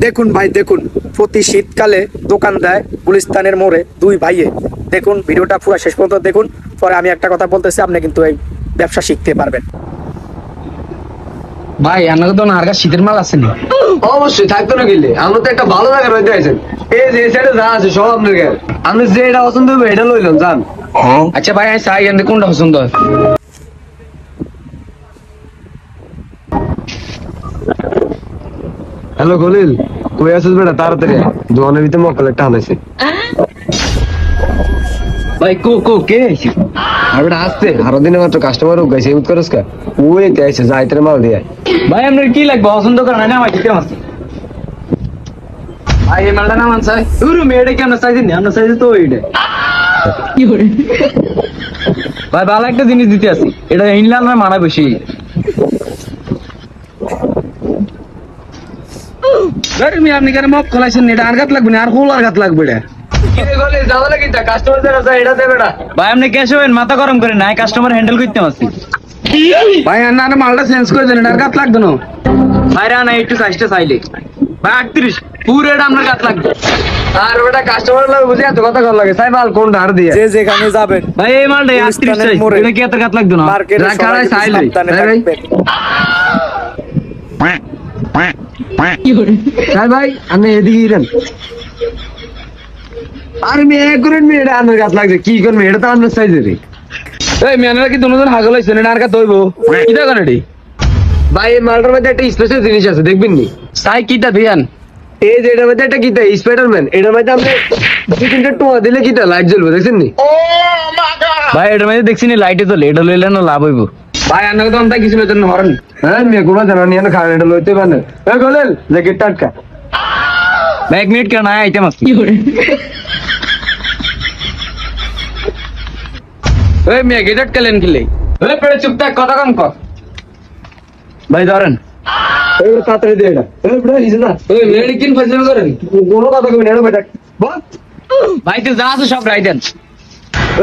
দেখুন ভাই দেখুন, প্রতি শীতকালে দোকান দেয় গুলিস্তানের মোড়ে দুই ভাইয়ে। দেখুন ভিডিওটা পুরো শেষ পর্যন্ত দেখুন, পরে আমি একটা কথা বলতেছি, আপনি কিন্তু এই ব্যবসা শিখতে পারবেন। ভাই আপনাকে তো আর শীতের মাল আছে না? অবশ্যই থাকতো না গেলে, আমরা তো একটা ভালো জায়গা রইতে আছেন। এই যে সাইডে যা আছে সব আপনার গায়ে, আপনি যে এটা পছন্দ হবে এটা লইলেন যান। আচ্ছা ভাই আমি চাই এনে কোনটা পছন্দ হয়? হ্যালো খলিল, কই আছিস বেটা? তাড়াতাড়ি দোকানের ভিতরে মক্কেল একটা আনাইছে। ভাই কো কে আইছে? আর বেটা আসতে আরো দিনে মাত্র কাস্টমার উগাইছে, ইউজ করস কা? ওই তে আইছে যাইতে মাল দিয়ে। ভাই আপনার কি লাগবে পছন্দ করেন না? আমার দিতে আছে ভাই, এই মালটা নামান চাই পুরো মেয়েটা কি আমরা চাইছি না? আমরা চাইছি তো ওইটা কি করে। ভাই ভালো একটা জিনিস দিতে আসি, এটা ইনলাল না মানা বেশি। আপনি কেন মক খোলাইছেন? এটা আর গাত লাগবে না, আর হোল আর গাত লাগবে এটা। ভাই আপনি ক্যাশ হবেন, মাথা গরম করে নাই, কাস্টমার হ্যান্ডেল করতে আসছি। ভাই না মালটা চেঞ্জ করে দেন, এটা আর গাত লাগবে না। ভাই না একটু সাইজটা চাইলে ভাই 38 পুরো এটা আপনার গাত লাগবে। আর বেটা কাস্টমার লাগে বুঝি এত কথা কর লাগে, সাই মাল কোন ধার দিয়ে যে যেখানে যাবেন ভাই এই মালটা 38 চাই, এটা কি এত গাত লাগবে না? রাখারাই চাইলে ভাই ভাই আপনি এদিকে ইরেন। আর মেয়ে করেন মেয়েটা আপনার গাছ লাগছে কি করবেন? এটা তো আপনার সাইজের। এই মেয়েরা কি দুজন হাগল হইছে না? আর গাত হইব কি দা কোন এডি? ভাই এই মালটার মধ্যে একটা স্পেশাল জিনিস আছে, দেখবেন নি? সাই কিটা দিয়ান? এই যে এটার মধ্যে একটা কিটা স্পাইডারম্যান, এটার মধ্যে আপনি 2-3টা টোয়া দিলে কিটা লাইট জ্বলবে, দেখছেন নি? ভাই এটার মধ্যে দেখছি নি লাইটে জ্বলে, এটা লইলে না লাভ হইব। ভাই আপনাকে তো কিছু লইতেন হরেন। হ্যাঁ মেয়ে কোনো জানা নিয়ে না খান, এটা লইতে পারেন। এই গলেল জ্যাকেট টাটকা। ভাই 1 মিনিট কেন আইটেম আছে? ওই মিয়া গেট কালেন কিলে? ওই পড়ে চুপ থাক, কথা কম কর। ভাই ধরেন এই তাড়াতাড়ি দে এটা। এই বড় হিজে না। ওই মেডিকিন ফাজলামি করেন, কোনো কথা কই না বেটা। বল ভাই তো যা আছে সব রাই দেন।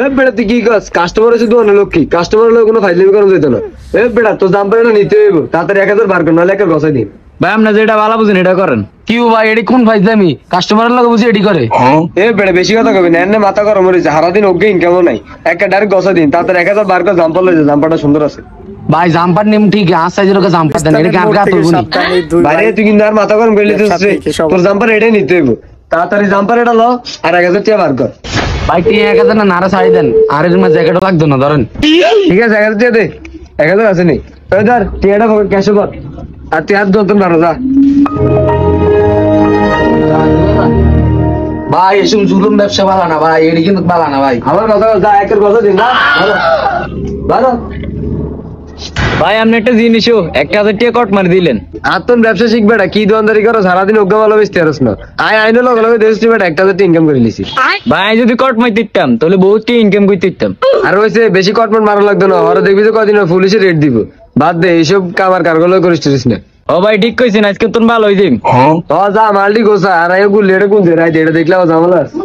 এই বেটা তুই কি কস? কাস্টমার আছে তো অনেক লক্ষ্মী, কাস্টমার লোক কোনো ফাইজলামি করা যেত না। এই বেটা তো দাম পারে না নিতে হইব, তাড়াতাড়ি 1000 বার কর, নালে একটা গছাই দিন। ভাই আপনি যেটা ভালো বুঝেন এটা করেন। কি ভাই এডি কোন ফাজলামি? কাস্টমারের লগে বুঝি এডি করে? এই বেটা বেশি কথা কবি না, এনে মাথা গরম হইছে, সারা দিন ওকে ইনকামও নাই। একটা ডাইরেক্ট গছাই দিন, তাড়াতাড়ি 1000 বার কর, জাম্পার লইছে, জাম্পারটা সুন্দর আছে। ভাই জাম্পার নেম ঠিক আছে, সাইজের লোকে জাম্পার দেন, এটা কি আর গাত হইব নি? বাইরে তুই কিন্তু আর মাথা গরম করলি তো, তোর জাম্পার এটাই নিতে হইব। তাড়াতাড়ি জাম্পার এটা লো আর 1000 টাকা বার কর। ভাই তুই 1000 না নারা ছাড়ি দেন, আর এর মধ্যে জ্যাকেটও লাগতো না ধরেন। ঠিক আছে 1000 টাকা দে, 1000 আছে নি? ওই ধর টিয়াটা ক্যাশে কর, আর তুই হাত ধরতেন পারো যা। ভাই এসব জুলুম ব্যবসা ভালো না ভাই, এডি কিন্তু ভালো না ভাই। আমার কথা যা, একের কথা দিন না ভালো ভালো। ভাই আপনি একটা জিনিসও 1000 টাকা কট মারি দিলেন। আর তোর ব্যবসা শিখবে না, কি দোকানদারি করো সারাদিন ওকে ভালো বেচতে পারছ না। আইনে লগে লগে দেখছি বেটা 1000 টাকা ইনকাম করে লিছি। ভাই যদি কট মারি দিতাম তাহলে বহুত কি ইনকাম করতে দিতাম। আর হইছে বেশি কটমট মারা লাগতো না, ওরা দেখবি তো কদিন পুলিশে রেট দিব। বাদ দে এইসব কামার কারগুলো করিস না। ও ভাই ঠিক কইছেন, আজকে তোর ভালো হই যাইম। তো যা মালটি গোসা, আর আইও গুলি এটা কোন রাইট এটা দেখলে ঝামেলা আছে।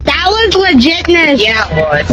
That was legitness. Yeah, it was.